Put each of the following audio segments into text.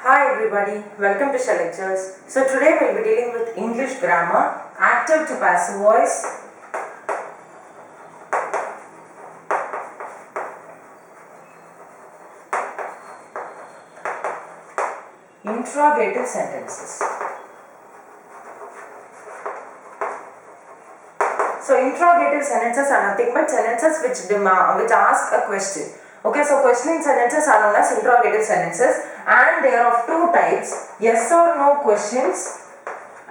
Hi everybody, welcome to Shell Lectures. So today we'll be dealing with English grammar, active to passive voice, interrogative sentences. So interrogative sentences are nothing but sentences which ask a question. Okay, so questioning sentences are known as interrogative sentences and they are of two types, yes or no questions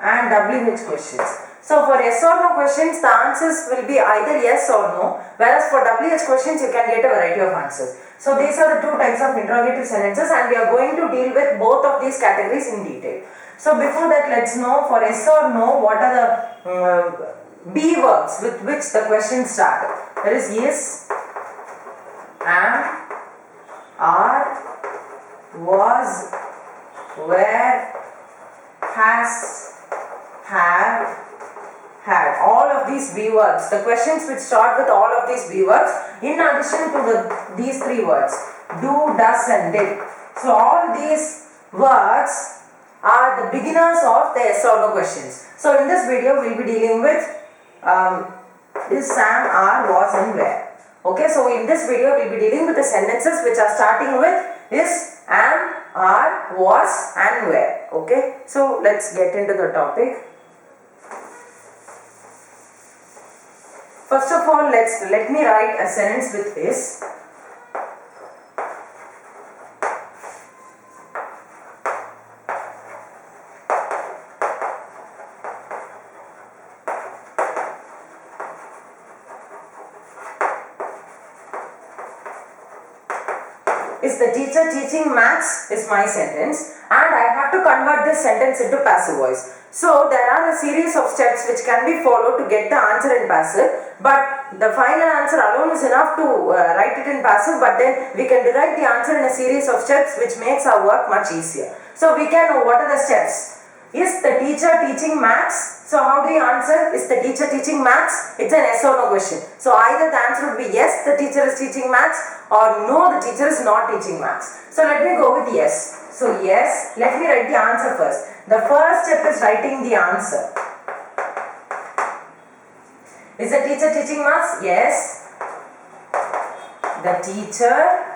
and WH questions. So for yes or no questions, the answers will be either yes or no, whereas for WH questions you can get a variety of answers. So these are the two types of interrogative sentences and we are going to deal with both of these categories in detail. So before that, let's know for yes or no what are the be verbs with which the questions start. There is yes, am, are, was, were, has, have, had. All of these be verbs. The questions which start with all of these be verbs in addition to these three words. Do, does and did. So all these words are the beginners of the yes or no questions. So in this video we will be dealing with is, am, are, was and were. Okay, so in this video we will be dealing with the sentences which are starting with is, am, are, was and were. Okay, so let's get into the topic. First of all, let me write a sentence with is. Is the teacher teaching maths is my sentence and I have to convert this sentence into passive voice. So there are a series of steps which can be followed to get the answer in passive, but the final answer alone is enough to write it in passive, but then we can derive the answer in a series of steps which makes our work much easier. So we can know what are the steps. Is the teacher teaching maths? So how do you answer? Is the teacher teaching maths? It's an yes or no question. So either the answer would be yes, the teacher is teaching maths, or no, the teacher is not teaching maths. So let me go with yes. So yes, let me write the answer first. The first step is writing the answer. Is the teacher teaching maths? Yes. The teacher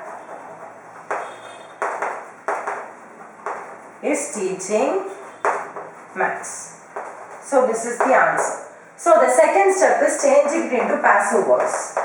is teaching maths. So this is the answer. So the second step is changing it into passive voice.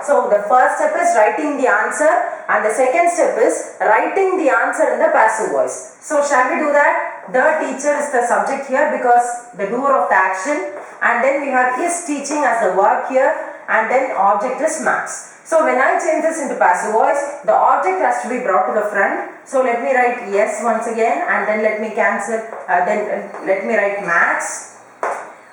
So the first step is writing the answer and the second step is writing the answer in the passive voice. So shall we do that? The teacher is the subject here because the doer of the action, and then we have is teaching as the verb here, and then object is maths. So when I change this into passive voice, the object has to be brought to the front. So let me write yes once again and then let me cancel, let me write maths,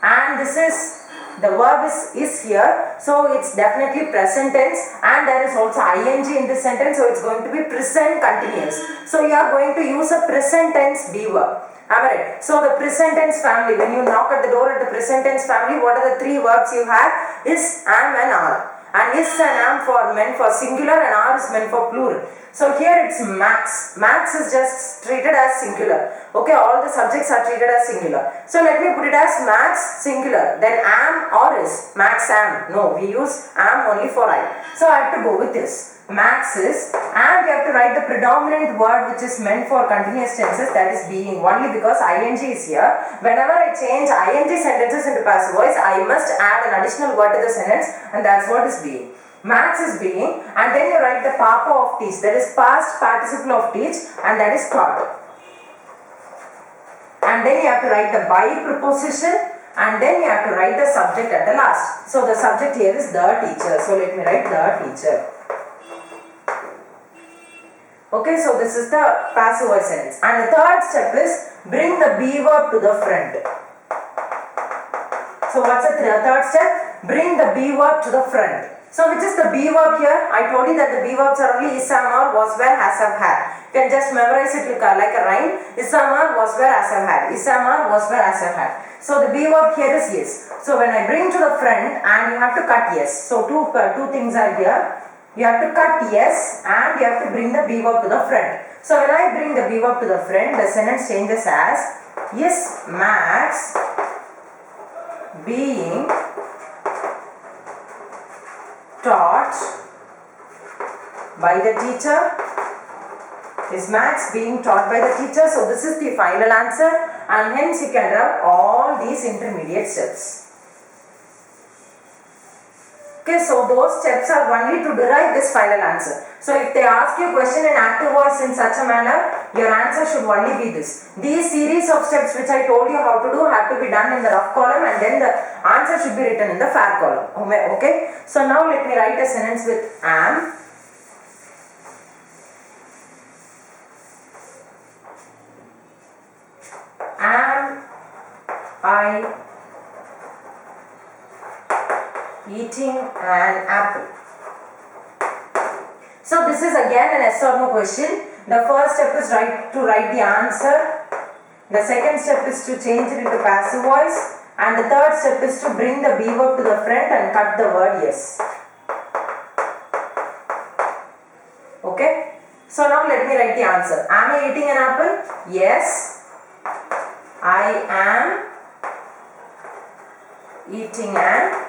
and this is the verb is here, so it's definitely present tense and there is also ing in this sentence, so it's going to be present continuous. So you are going to use a present tense be verb. Alright, so the present tense family, when you knock at the door at the present tense family, what are the three verbs you have? Is, am and are. And is and am for meant for singular and are is meant for plural. So here it's maths. Maths is just treated as singular. Okay, all the subjects are treated as singular. So let me put it as maths singular. Then am or is. Maths am. No, we use am only for I. So I have to go with this. Maths is, and we have to write the predominant word which is meant for continuous tenses, that is being, only because ing is here. Whenever I change ing sentences into passive voice, I must add an additional word to the sentence, and that's what is being. Maths is being, and then you write the papa of teach, that is past participle of teach, and that is taught. And then you have to write the by preposition, and then you have to write the subject at the last. So the subject here is the teacher. So let me write the teacher. Okay, so this is the passive voice sentence. And the third step is bring the be verb to the front. So what's the third step? Bring the be verb to the front. So which is the be verb here? I told you that the be verbs are only is, am, are, was, were, has, have, had. You can just memorize it like a rhyme. Is, am, are, was, were, has, have, had. Is, am, are, was, were, has, have, had. So the be verb here is yes. So when I bring to the front and you have to cut yes. So two things are here. You have to cut yes and you have to bring the be verb to the front. So when I bring the be verb to the front, the sentence changes as is Max being taught by the teacher? Is Max being taught by the teacher? So this is the final answer, and hence you can rub all these intermediate steps. Okay, so those steps are only to derive this final answer. So if they ask you a question in active voice in such a manner, your answer should only be this. These series of steps which I told you how to do have to be done in the rough column, and then the answer should be written in the fair column. Okay, so now let me write a sentence with am. Am I eating an apple? So this is again an yes or no question. The first step is to write the answer. The second step is to change it into passive voice, and the third step is to bring the be verb to the front and cut the word yes. Okay. So now let me write the answer. Am I eating an apple? Yes, I am eating an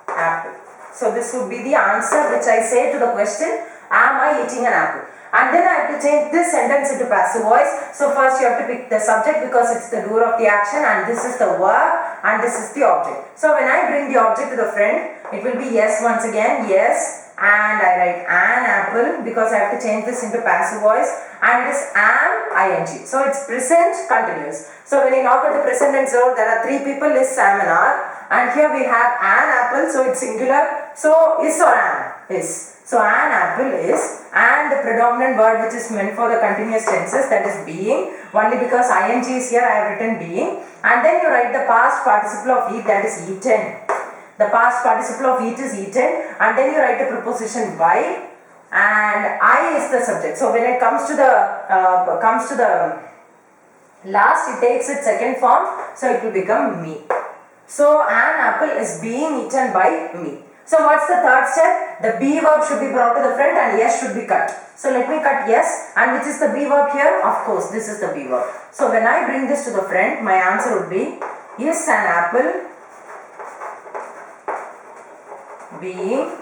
apple. So this would be the answer which I say to the question, am I eating an apple? And then I have to change this sentence into passive voice. So first you have to pick the subject because it's the doer of the action, and this is the verb and this is the object. So when I bring the object to the front, it will be yes once again, yes, and I write an apple because I have to change this into passive voice, and it is am ing. So it's present continuous. So when you knock at the present tense verb, there are three people, is, Sam and are, and here we have an apple, so it's singular. So is or am? Is. So an apple is, and the predominant word which is meant for the continuous tenses, that is being. Only because ing is here, I have written being, and then you write the past participle of eat, that is eaten. The past participle of eat is eaten, and then you write the preposition by, and I is the subject. So when it comes to the last, it takes its second form, so it will become me. So an apple is being eaten by me. So what's the third step? The be verb should be brought to the front and yes should be cut. So let me cut yes, and which is the be verb here? Of course, this is the be verb. So when I bring this to the front, my answer would be yes, an apple being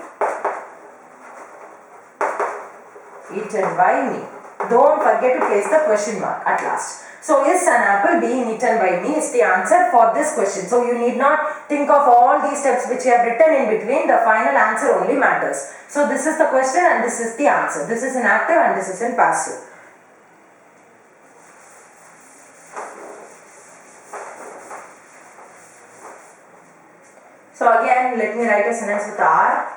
eaten by me. Don't forget to place the question mark at last. So is an apple being eaten by me is the answer for this question. So you need not think of all these steps which you have written in between. The final answer only matters. So this is the question and this is the answer. This is in active and this is in passive. So again, let me write a sentence with are.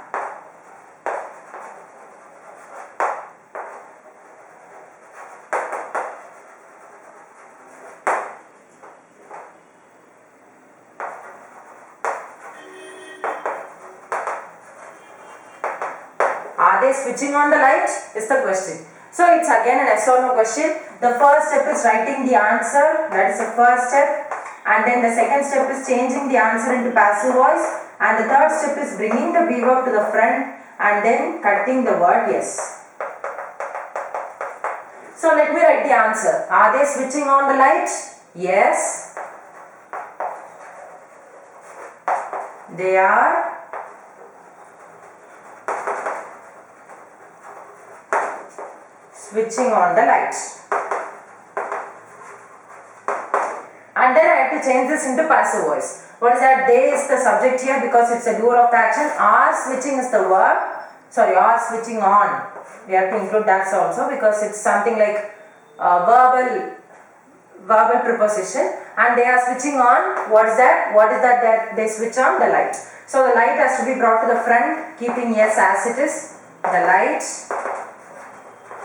Are they switching on the light? Is the question. So it's again an yes or no question. The first step is writing the answer. That is the first step. And then the second step is changing the answer into passive voice. And the third step is bringing the be verb to the front and then cutting the word yes. So let me write the answer. Are they switching on the light? Yes. They are switching on the light. And then I have to change this into passive voice. What is that? They is the subject here because it's a doer of the action. Are switching is the verb. Sorry, are switching on. We have to include that also because it's something like verbal preposition. And they are switching on. What is that? What is that they switch on? The light. So the light has to be brought to the front, keeping yes as it is. The light.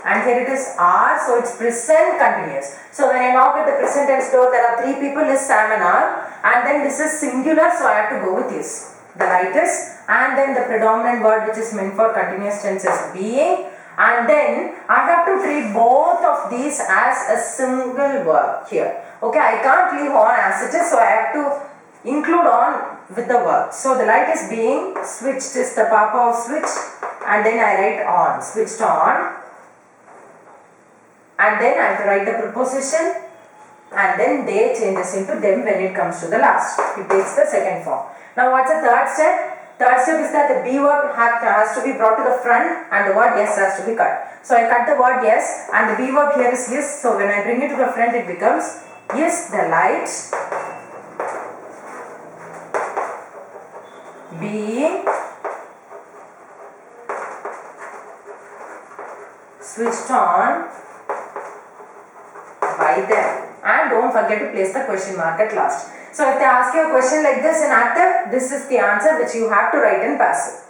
And here it is are, so it's present continuous. So when I knock at the present tense door, there are three people, is, Sam and are, and then this is singular, so I have to go with is. The light is, and then the predominant word which is meant for continuous tense is being, and then I have to treat both of these as a single verb here. Okay, I can't leave on as it is, so I have to include on with the verb. So the light is being switched is the papa of switch, and then I write on, switched on, and then I have to write the preposition, and then they changes into them when it comes to the last. It takes the second form. Now what's the third step? Third step is that the be verb has to be brought to the front and the word yes has to be cut. So I cut the word yes and the be verb here is yes. So when I bring it to the front it becomes yes, the light being switched on by them. And don't forget to place the question mark at last. So if they ask you a question like this in active, this is the answer which you have to write in passive.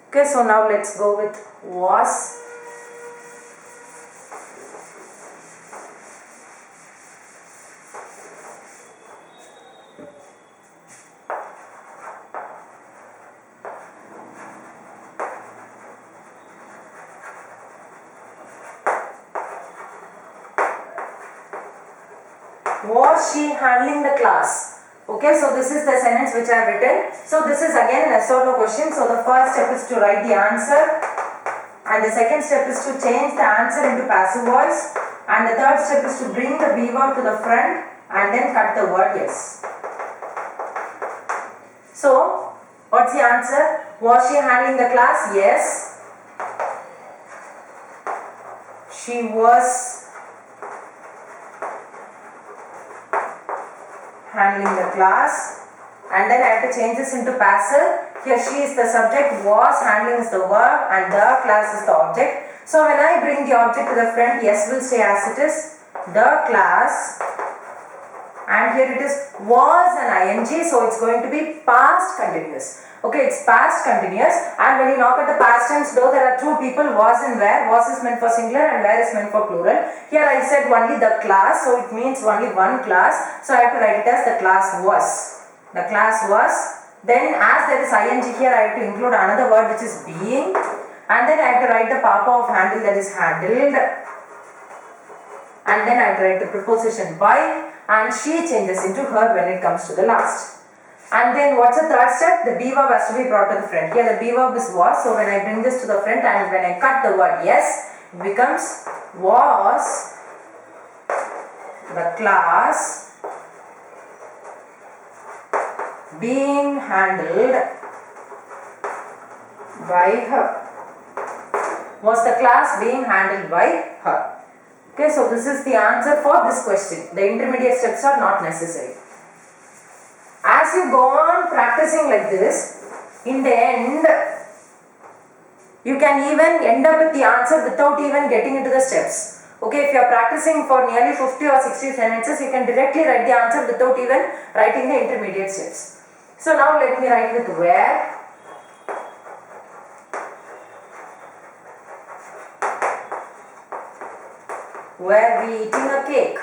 Okay, so now let's go with was. Was she handling the class? Okay, so this is the sentence which I have written. So this is again an yes or no question. So the first step is to write the answer, and the second step is to change the answer into passive voice, and the third step is to bring the be verb to the front and then cut the word yes. So what's the answer? Was she handling the class? Yes, she was handling the class, and then I have to change this into passive. Here she is the subject, was handling is the verb, and the class is the object. So when I bring the object to the front, yes will stay as it is, the class, and here it is was an ing, so it's going to be past continuous. Okay, it's past continuous, and when you knock at the past tense door, there are two people, was and where. Was is meant for singular and where is meant for plural. Here I said only the class, so it means only one class, so I have to write it as the class was. The class was. Then as there is ing here, I have to include another word which is being, and then I have to write the papa of handle, that is handled, and then I have to write the preposition by, and she changes into her when it comes to the last. And then what's the third step? The be verb has to be brought to the front. Here the be verb is was, so when I bring this to the front and when I cut the word yes, it becomes was the class being handled by her. Was the class being handled by her? Okay, so this is the answer for this question. The intermediate steps are not necessary. As you go on practicing like this, in the end, you can even end up with the answer without even getting into the steps. Okay, if you are practicing for nearly 50 or 60 sentences, you can directly write the answer without even writing the intermediate steps. So now let me write with where. Were we eating a cake?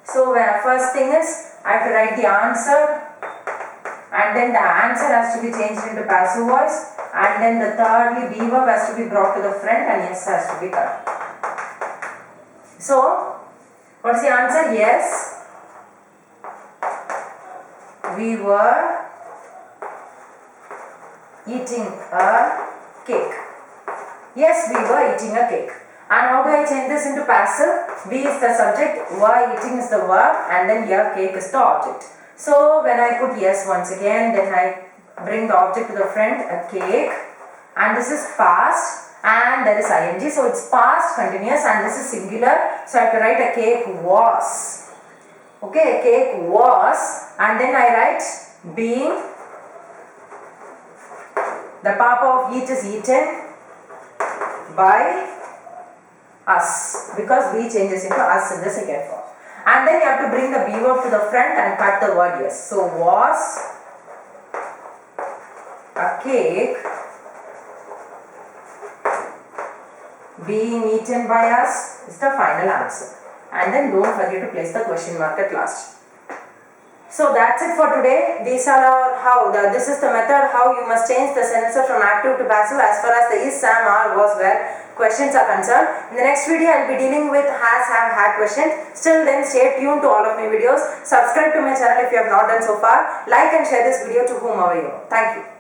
So first thing is, I have to write the answer, and then the answer has to be changed into passive voice, and then the thirdly be verb has to be brought to the front and yes has to be cut. So what's the answer? Yes, we were eating a cake. Yes, we were eating a cake. And how do I change this into passive? Be is the subject, were eating is the verb, and then here cake is the object. So when I put yes once again, then I bring the object to the front, a cake, and this is past, and there is ing, so it's past continuous, and this is singular, so I have to write a cake was. Okay, a cake was, and then I write being, the papa of eat is eaten by us, because we changes into us in the second form. And then you have to bring the be verb to the front and cut the word yes. So was a cake being eaten by us is the final answer. And then don't forget to place the question mark at last. So that's it for today. This is the method how you must change the sentences from active to passive as far as the is, am, are, was, were questions are concerned. In the next video, I will be dealing with has, have, had questions. Still then, stay tuned to all of my videos. Subscribe to my channel if you have not done so far. Like and share this video to whomever you know. Thank you.